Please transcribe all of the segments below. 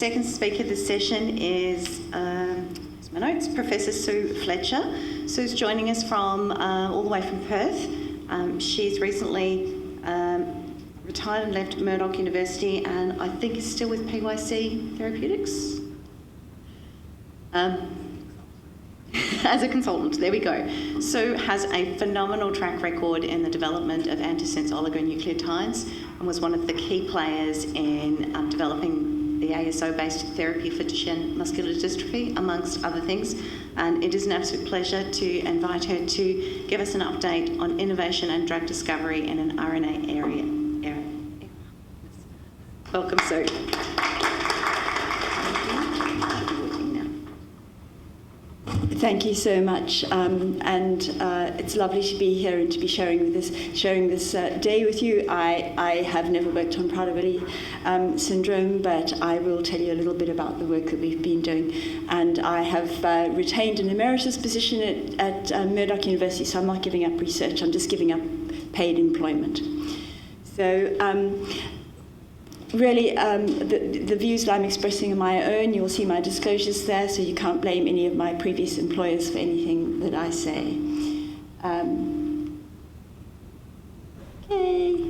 Second speaker this session is, here's my notes, Professor Sue Fletcher. Sue's joining us from all the way from Perth. She's recently retired and left Murdoch University, and I think is still with PYC Therapeutics. As a consultant, there we go. Sue has a phenomenal track record in the development of antisense oligonucleotides and was one of the key players in developing the ASO-based therapy for Duchenne muscular dystrophy, amongst other things. And it is an absolute pleasure to invite her to give us an update on innovation and drug discovery in an RNA era. Welcome, Sue. Thank you so much, and it's lovely to be here and to be sharing this day with you. I have never worked on Prader-Willi syndrome, but I will tell you a little bit about the work that we've been doing. And I have retained an emeritus position at Murdoch University, so I'm not giving up research. I'm just giving up paid employment. So. Really, the views that I'm expressing are my own. You'll see my disclosures there, so you can't blame any of my previous employers for anything that I say. Okay.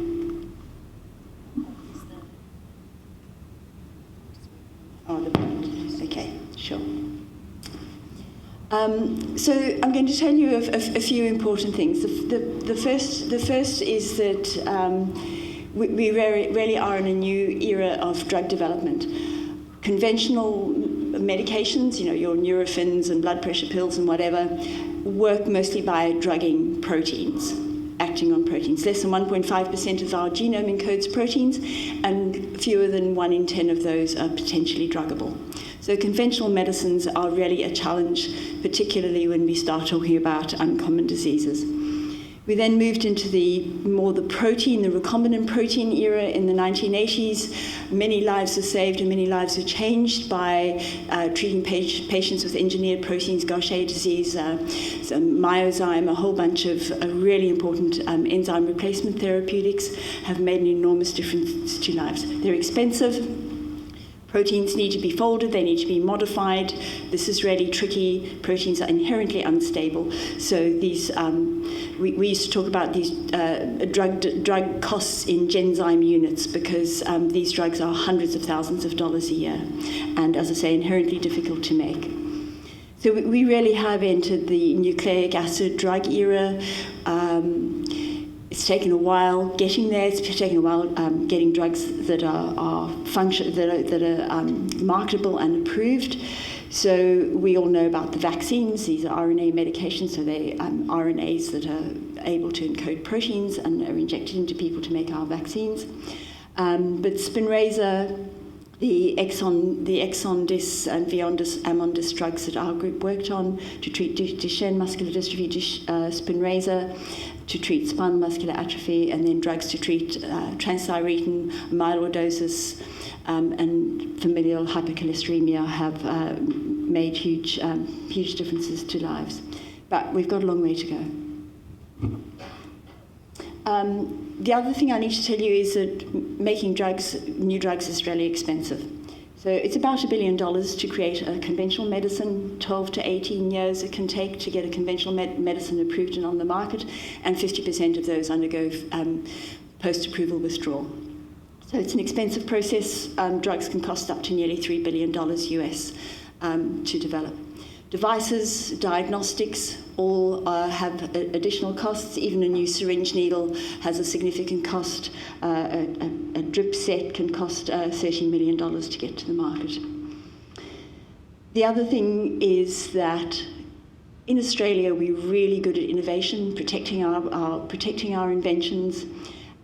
Oh, the point. Okay, sure. So I'm going to tell you a few important things. The first is that. We really are in a new era of drug development. Conventional medications, your Nurophens and blood pressure pills and whatever, work mostly by drugging proteins, acting on proteins. Less than 1.5% of our genome encodes proteins, and fewer than 1 in 10 of those are potentially druggable. So conventional medicines are really a challenge, particularly when we start talking about uncommon diseases. We then moved into the recombinant protein era in the 1980s. Many lives were saved and many lives were changed by treating patients with engineered proteins, Gaucher disease, myozyme, a whole bunch of really important enzyme replacement therapeutics have made an enormous difference to lives. They're expensive. Proteins need to be folded, they need to be modified. This is really tricky. Proteins are inherently unstable. So these, we used to talk about these drug costs in Genzyme units because these drugs are hundreds of thousands of dollars a year. And as I say, inherently difficult to make. So we really have entered the nucleic acid drug era. It's taken a while getting there. It's taken a while getting drugs that are marketable and approved. So we all know about the vaccines. These are RNA medications, so they RNAs that are able to encode proteins and are injected into people to make our vaccines. But Spinraza, the exon dis and Vyondys Amondys drugs that our group worked on to treat Duchenne muscular dystrophy, Spinraza to treat spinal muscular atrophy, and then drugs to treat transthyretin amyloidosis and familial hypercholesterolemia have made huge differences to lives. But we've got a long way to go. The other thing I need to tell you is that making new drugs is really expensive. So it's about $1 billion to create a conventional medicine, 12 to 18 years it can take to get a conventional medicine approved and on the market, and 50% of those undergo post-approval withdrawal. So it's an expensive process. Drugs can cost up to nearly $3 billion US to develop. Devices, diagnostics, all have additional costs. Even a new syringe needle has a significant cost. A drip set can cost $13 million to get to the market. The other thing is that in Australia, we're really good at innovation, protecting our inventions,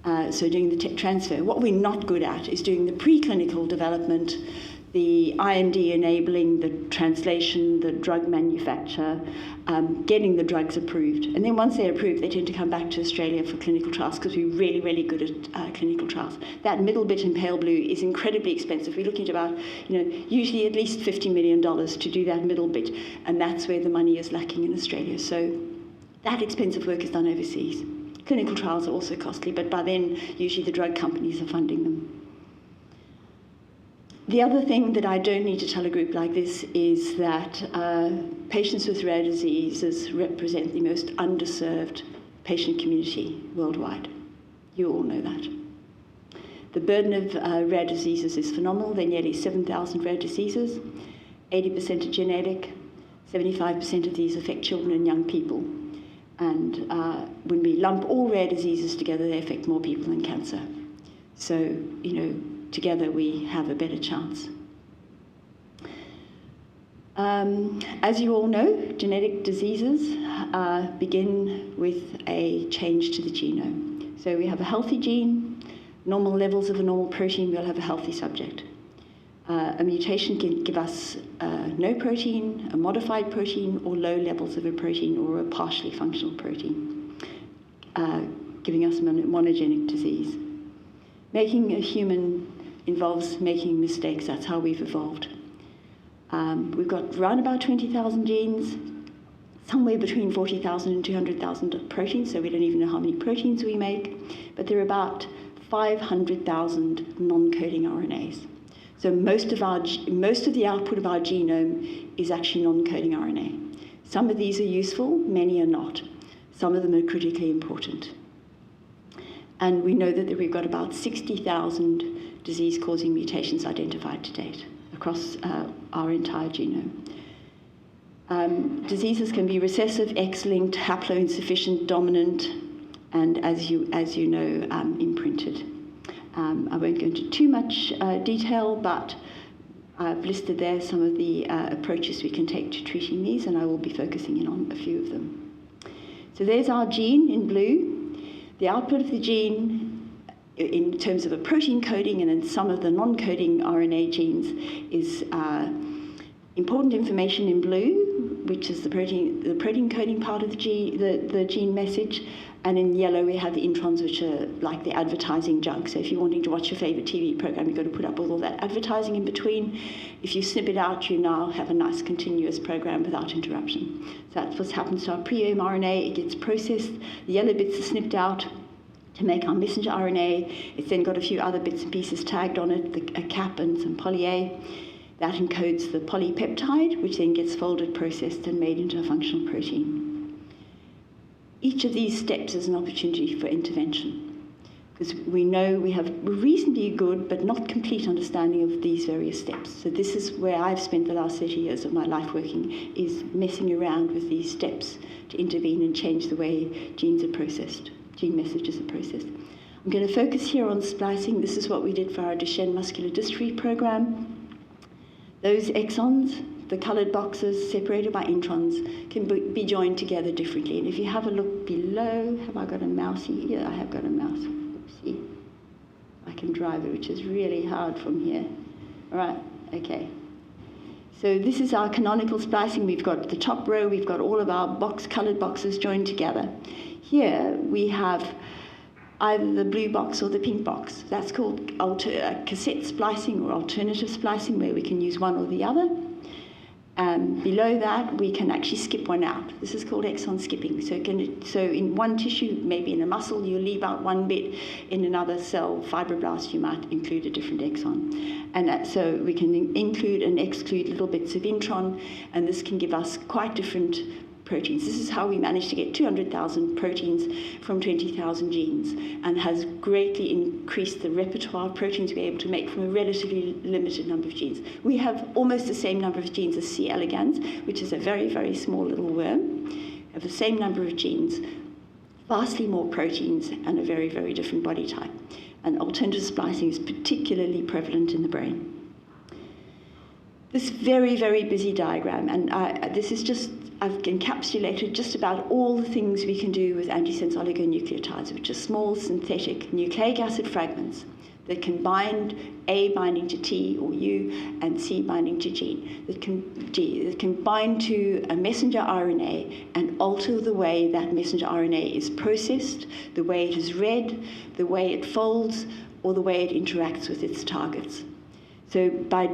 so doing the tech transfer. What we're not good at is doing the preclinical development, the IND enabling, the translation, the drug manufacture, getting the drugs approved. And then once they're approved, they tend to come back to Australia for clinical trials because we're really, really good at clinical trials. That middle bit in pale blue is incredibly expensive. We're looking at about, usually at least $50 million to do that middle bit. And that's where the money is lacking in Australia. So that expensive work is done overseas. Clinical trials are also costly, but by then, usually the drug companies are funding them. The other thing that I don't need to tell a group like this is that patients with rare diseases represent the most underserved patient community worldwide. You all know that. The burden of rare diseases is phenomenal. There are nearly 7,000 rare diseases. 80% are genetic. 75% of these affect children and young people. And when we lump all rare diseases together, they affect more people than cancer. So, together we have a better chance. As you all know, genetic diseases begin with a change to the genome. So we have a healthy gene, normal levels of a normal protein, we'll have a healthy subject. A mutation can give us no protein, a modified protein, or low levels of a protein or a partially functional protein, giving us monogenic disease. Making a human involves making mistakes. That's how we've evolved. We've got around about 20,000 genes, somewhere between 40,000 and 200,000 proteins, so we don't even know how many proteins we make, but there are about 500,000 non-coding RNAs. So most of the output of our genome is actually non-coding RNA. Some of these are useful, many are not. Some of them are critically important. And we know that we've got about 60,000 disease-causing mutations identified to date across our entire genome. Diseases can be recessive, X-linked, haploinsufficient, dominant, and as you know, imprinted. I won't go into too much detail, but I've listed there some of the approaches we can take to treating these, and I will be focusing in on a few of them. So there's our gene in blue. The output of the gene in terms of a protein coding and then some of the non-coding RNA genes is important information in blue, which is the protein coding part of the gene message, and in yellow we have the introns, which are like the advertising junk. So if you're wanting to watch your favorite TV program, you've got to put up with all that advertising in between. If you snip it out, you now have a nice continuous program without interruption. So that's what happens to our pre-mRNA. It gets processed. The yellow bits are snipped out to make our messenger RNA. It's then got a few other bits and pieces tagged on it, a cap and some poly-A. That encodes the polypeptide, which then gets folded, processed, and made into a functional protein. Each of these steps is an opportunity for intervention, because we know we have a reasonably good but not complete understanding of these various steps. So this is where I've spent the last 30 years of my life working, is messing around with these steps to intervene and change the way genes are processed, gene messages are processed. I'm going to focus here on splicing. This is what we did for our Duchenne muscular dystrophy program. Those exons, the coloured boxes separated by introns, can be joined together differently. And if you have a look below, have I got a mousey? Yeah, I have got a mouse. Oopsie. I can drive it, which is really hard from here. All right, okay. So this is our canonical splicing. We've got the top row, we've got all of our coloured boxes joined together. Here we have either the blue box or the pink box. That's called cassette splicing or alternative splicing, where we can use one or the other. Below that, we can actually skip one out. This is called exon skipping. So in one tissue, maybe in a muscle, you leave out one bit. In another cell, fibroblast, you might include a different exon. And so we can include and exclude little bits of intron, and this can give us quite different proteins. This is how we managed to get 200,000 proteins from 20,000 genes, and has greatly increased the repertoire of proteins we're able to make from a relatively limited number of genes. We have almost the same number of genes as C. elegans, which is a very, very small little worm. We have the same number of genes, vastly more proteins, and a very, very different body type. And alternative splicing is particularly prevalent in the brain. This very, very busy diagram, and this is just, I've encapsulated just about all the things we can do with antisense oligonucleotides, which are small synthetic nucleic acid fragments that can bind, A binding to T or U, and C binding to G, that can bind to a messenger RNA and alter the way that messenger RNA is processed, the way it is read, the way it folds, or the way it interacts with its targets. So by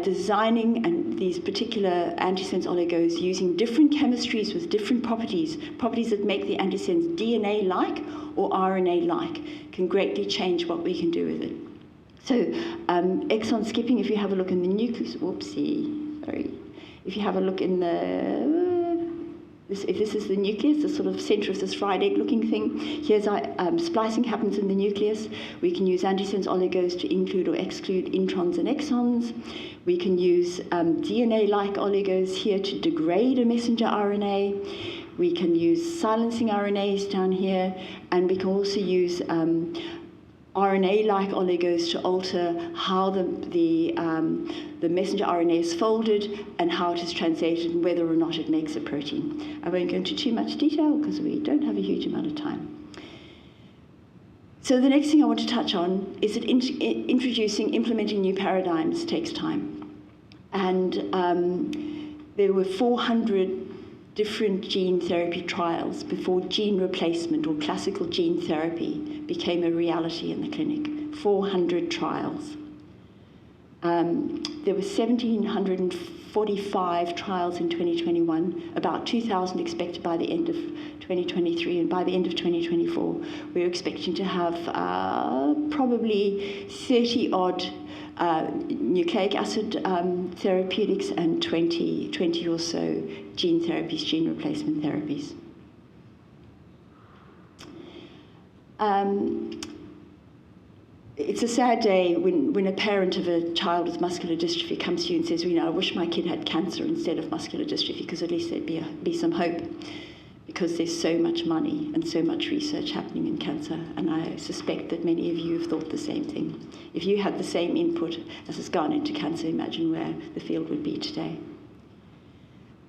designing and these particular antisense oligos using different chemistries with different properties that make the antisense DNA-like or RNA-like, can greatly change what we can do with it. So exon skipping, if you have a look in the nucleus, if you have a look in if this is the nucleus, the sort of center of this fried egg looking thing, here's our splicing happens in the nucleus. We can use antisense oligos to include or exclude introns and exons. We can use DNA-like oligos here to degrade a messenger RNA. We can use silencing RNAs down here, and we can also use RNA-like oligos to alter how the messenger RNA is folded and how it is translated and whether or not it makes a protein. I won't go into too much detail because we don't have a huge amount of time. So the next thing I want to touch on is that implementing new paradigms takes time. And there were 400 different gene therapy trials before gene replacement or classical gene therapy became a reality in the clinic. 400 trials. There were 1,745 trials in 2021, about 2,000 expected by the end of 2023, and by the end of 2024, we're expecting to have probably 30-odd nucleic acid therapeutics and 20 or so gene therapies, gene replacement therapies. It's a sad day when a parent of a child with muscular dystrophy comes to you and says, I wish my kid had cancer instead of muscular dystrophy, because at least there'd be some hope, because there's so much money and so much research happening in cancer. And I suspect that many of you have thought the same thing. If you had the same input as has gone into cancer, imagine where the field would be today.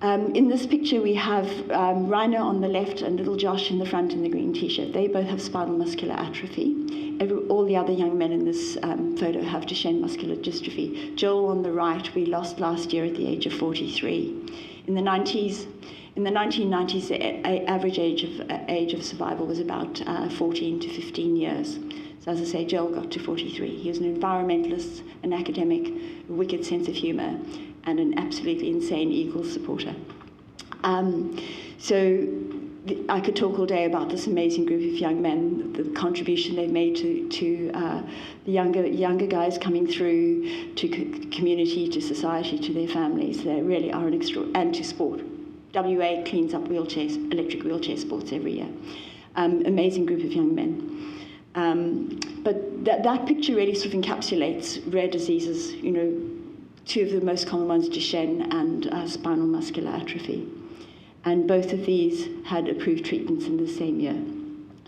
In this picture, we have Rainer on the left and little Josh in the front in the green T-shirt. They both have spinal muscular atrophy. All the other young men in this photo have Duchenne muscular dystrophy. Joel on the right, we lost last year at the age of 43. In the 1990s, the average age of survival was about 14 to 15 years. So as I say, Joel got to 43. He was an environmentalist, an academic, a wicked sense of humour, and an absolutely insane Eagles supporter. I could talk all day about this amazing group of young men, the contribution they've made to the younger guys coming through, to community, to society, to their families. They really are and to sport. WA cleans up wheelchairs, electric wheelchair sports every year. Amazing group of young men. But that picture really sort of encapsulates rare diseases, two of the most common ones, Duchenne and spinal muscular atrophy. And both of these had approved treatments in the same year.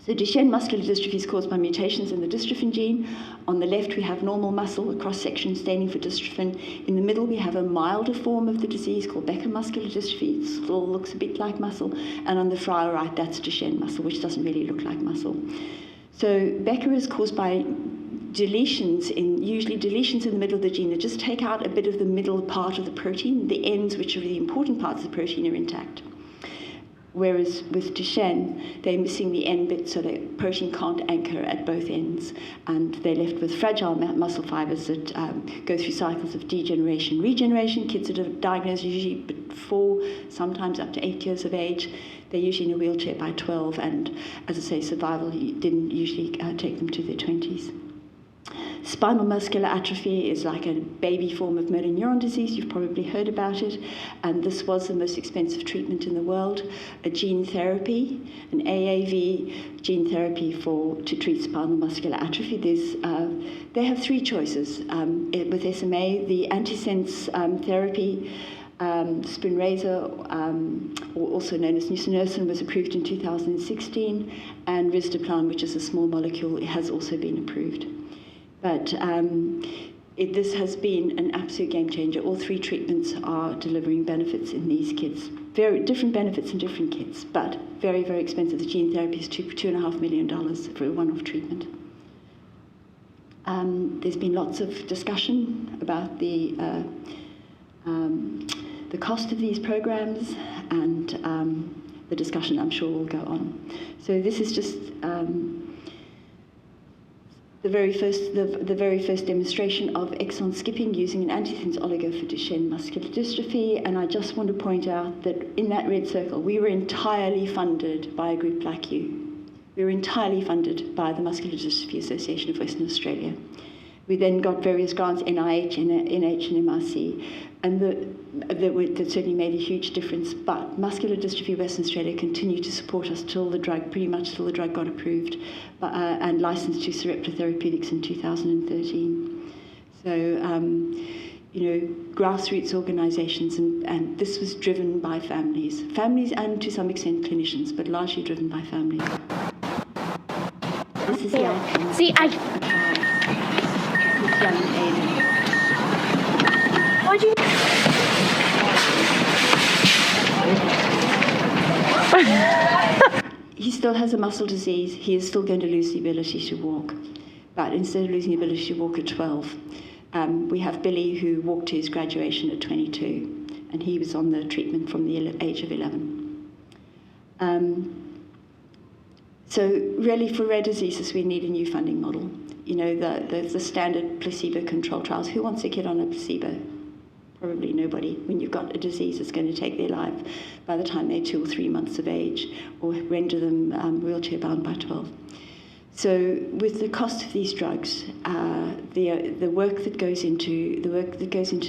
So Duchenne muscular dystrophy is caused by mutations in the dystrophin gene. On the left, we have normal muscle, a cross-section staining for dystrophin. In the middle, we have a milder form of the disease called Becker muscular dystrophy. It still looks a bit like muscle. And on the far right, that's Duchenne muscle, which doesn't really look like muscle. So Becker is caused by usually deletions in the middle of the gene that just take out a bit of the middle part of the protein. The ends, which are the important parts of the protein, are intact. Whereas with Duchenne, they're missing the end bit, so the protein can't anchor at both ends, and they're left with fragile muscle fibers that go through cycles of degeneration, regeneration. Kids that are diagnosed usually before, sometimes up to 8 years of age. They're usually in a wheelchair by 12, and as I say, survival didn't usually take them to their 20s. Spinal muscular atrophy is like a baby form of motor neuron disease. You've probably heard about it. And this was the most expensive treatment in the world, a gene therapy, an AAV gene therapy to treat spinal muscular atrophy. They have three choices. With SMA, the antisense therapy, Spinraza, or also known as nusinersen, was approved in 2016, and risdiplam, which is a small molecule, has also been approved. But this has been an absolute game changer. All three treatments are delivering benefits in these kids. Very different benefits in different kids, but very, very expensive. The gene therapy is $2.5 million for a one-off treatment. There's been lots of discussion about the cost of these programs, and the discussion, I'm sure, will go on. So this is just the very first demonstration of exon skipping using an antisense oligo for Duchenne muscular dystrophy. And I just want to point out that in that red circle, we were entirely funded by a group like you. We were entirely funded by the Muscular Dystrophy Association of Western Australia. We then got various grants, NIH, NH, and MRC, and that certainly made a huge difference. But Muscular Dystrophy Western Australia continued to support us pretty much till the drug got approved and licensed to Sarepta Therapeutics in 2013. So, grassroots organisations, and this was driven by families and to some extent clinicians, but largely driven by families. This is the outcome. See, Young Aiden. Why'd you? He still has a muscle disease. He is still going to lose the ability to walk. But instead of losing the ability to walk at 12, we have Billy, who walked to his graduation at 22, and he was on the treatment from the age of 11. So really, for rare diseases, we need a new funding model. The standard placebo-controlled trials. Who wants a kid on a placebo? Probably nobody. When you've got a disease that's going to take their life by the time they're 2 or 3 months of age, or render them wheelchair-bound by 12. So, with the cost of these drugs, the work that goes into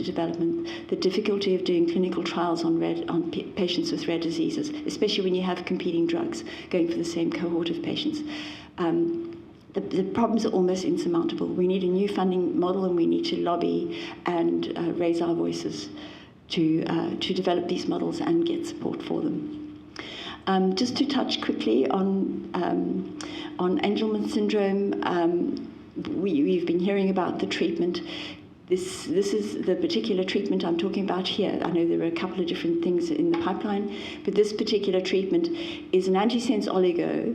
development, the difficulty of doing clinical trials on patients with rare diseases, especially when you have competing drugs going for the same cohort of patients. The problems are almost insurmountable. We need a new funding model, and we need to lobby and raise our voices to develop these models and get support for them. Just to touch quickly on Angelman syndrome, we've been hearing about the treatment. This is the particular treatment I'm talking about here. I know there are a couple of different things in the pipeline, but this particular treatment is an antisense oligo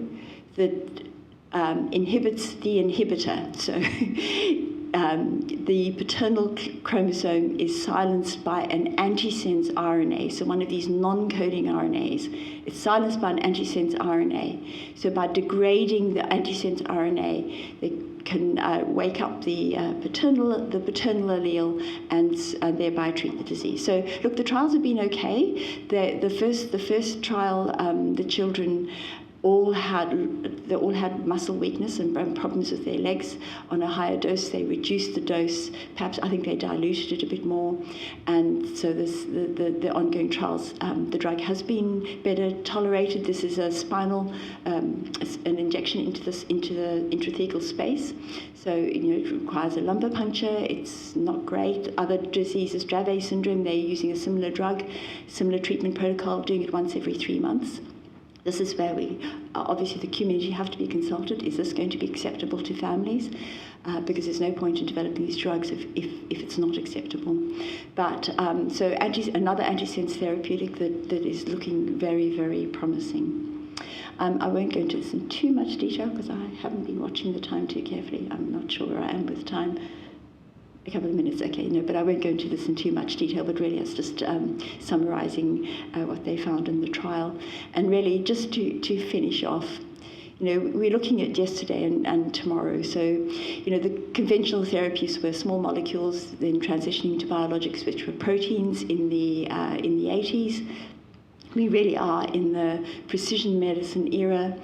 that inhibits the inhibitor. So the paternal chromosome is silenced by an antisense RNA, so one of these non-coding RNAs. It's silenced by an antisense RNA. So by degrading the antisense RNA, they can wake up the paternal allele and thereby treat the disease. So look, the trials have been okay. The first trial, the children all had muscle weakness and problems with their legs. On a higher dose, they reduced the dose. Perhaps I think they diluted it a bit more, and so the ongoing trials, the drug has been better tolerated. This is a spinal, an injection into the intrathecal space, so it requires a lumbar puncture. It's not great. Other diseases, Dravet syndrome, they're using a similar drug, similar treatment protocol, doing it once every 3 months. This is where obviously the community have to be consulted. Is this going to be acceptable to families? Because there's no point in developing these drugs if it's not acceptable. But so another antisense therapeutic that is looking very, very promising. I won't go into this in too much detail because I haven't been watching the time too carefully. I'm not sure where I am with time. A couple of minutes, okay, but I won't go into this in too much detail, but really it's just summarising what they found in the trial. And really, just to finish off, we're looking at yesterday and tomorrow. So, the conventional therapies were small molecules, then transitioning to biologics, which were proteins in the 80s. We really are in the precision medicine era,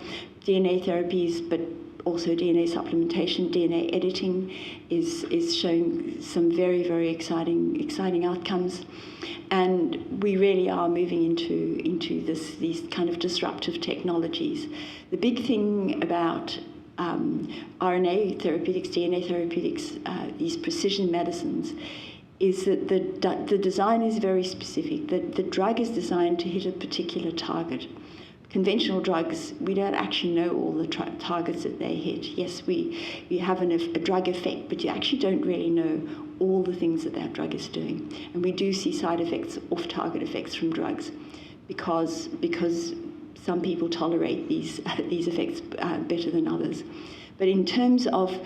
DNA therapies, but also DNA supplementation, DNA editing is showing some very, very exciting outcomes, and we really are moving into these kind of disruptive technologies. The big thing about RNA therapeutics, DNA therapeutics, these precision medicines, is that the design is very specific. The drug is designed to hit a particular target. Conventional drugs, we don't actually know all the targets that they hit. Yes, we have a drug effect, but you actually don't really know all the things that drug is doing. And we do see side effects, off-target effects from drugs, because some people tolerate these effects better than others. But in terms of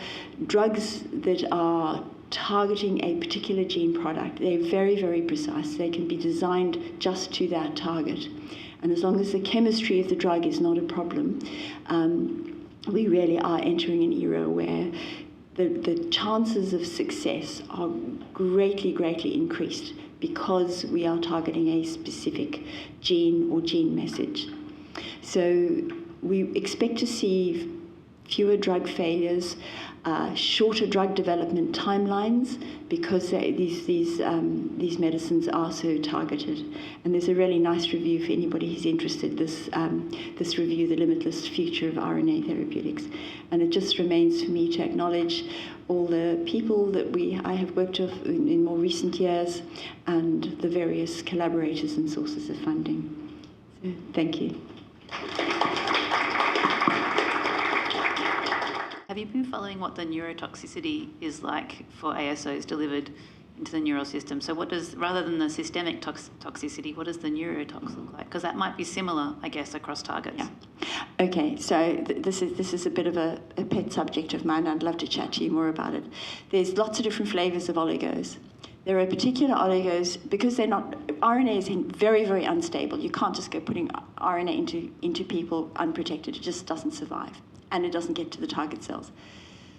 drugs that are targeting a particular gene product, they're very, very precise. They can be designed just to that target. And as long as the chemistry of the drug is not a problem, we really are entering an era where the chances of success are greatly, greatly increased because we are targeting a specific gene or gene message. So we expect to see fewer drug failures, shorter drug development timelines, because these medicines are so targeted. And there's a really nice review for anybody who's interested. This review, The Limitless Future of RNA Therapeutics. And it just remains for me to acknowledge all the people that I have worked with in more recent years, and the various collaborators and sources of funding. So, thank you. Have you been following what the neurotoxicity is like for ASOs delivered into the neural system? So what does, rather than the systemic toxicity, what does the neurotox look like? Because that might be similar, I guess, across targets. Yeah. Okay, so this is a bit of a pet subject of mine. I'd love to chat to you more about it. There's lots of different flavors of oligos. There are particular oligos, because they're not, RNA is very, very unstable. You can't just go putting RNA into people unprotected. It just doesn't survive, and it doesn't get to the target cells.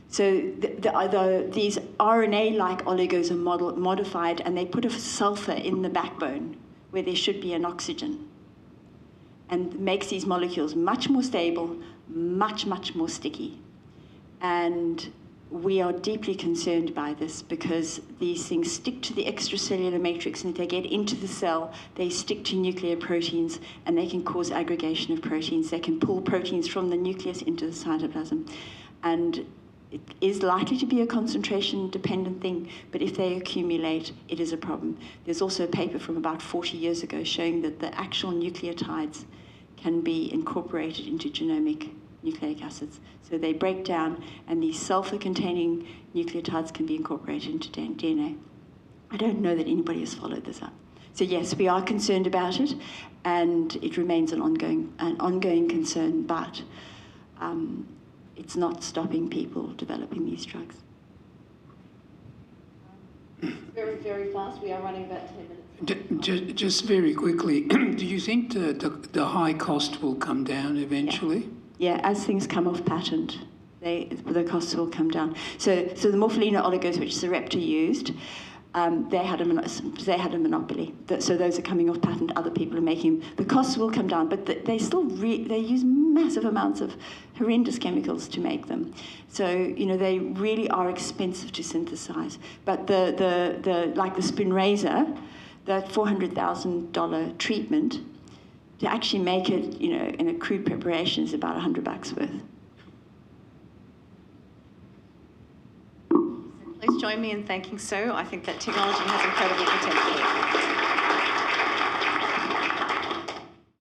So these RNA-like oligos are modified, and they put a sulfur in the backbone where there should be an oxygen, and makes these molecules much more stable, much, much more sticky. And we are deeply concerned by this, because these things stick to the extracellular matrix, and if they get into the cell, they stick to nuclear proteins, and they can cause aggregation of proteins. They can pull proteins from the nucleus into the cytoplasm. And it is likely to be a concentration-dependent thing, but if they accumulate, it is a problem. There's also a paper from about 40 years ago showing that the actual nucleotides can be incorporated into genomic nucleic acids. So they break down, and these sulfur-containing nucleotides can be incorporated into DNA. I don't know that anybody has followed this up. So yes, we are concerned about it, and it remains an ongoing concern, but it's not stopping people developing these drugs. Very, very fast. We are running about 10 minutes. Just very quickly, do you think the high cost will come down eventually? Yeah, as things come off patent, the costs will come down. So the morpholino oligos, which Sarepta used, they had a monopoly. So those are coming off patent. Other people are making them. The costs will come down, but they still they use massive amounts of horrendous chemicals to make them. So they really are expensive to synthesize. But like the Spinraza, that $400,000 treatment, to actually make it, in a crude preparation, is about $100 worth. Please join me in thanking Sue. I think that technology has incredible potential.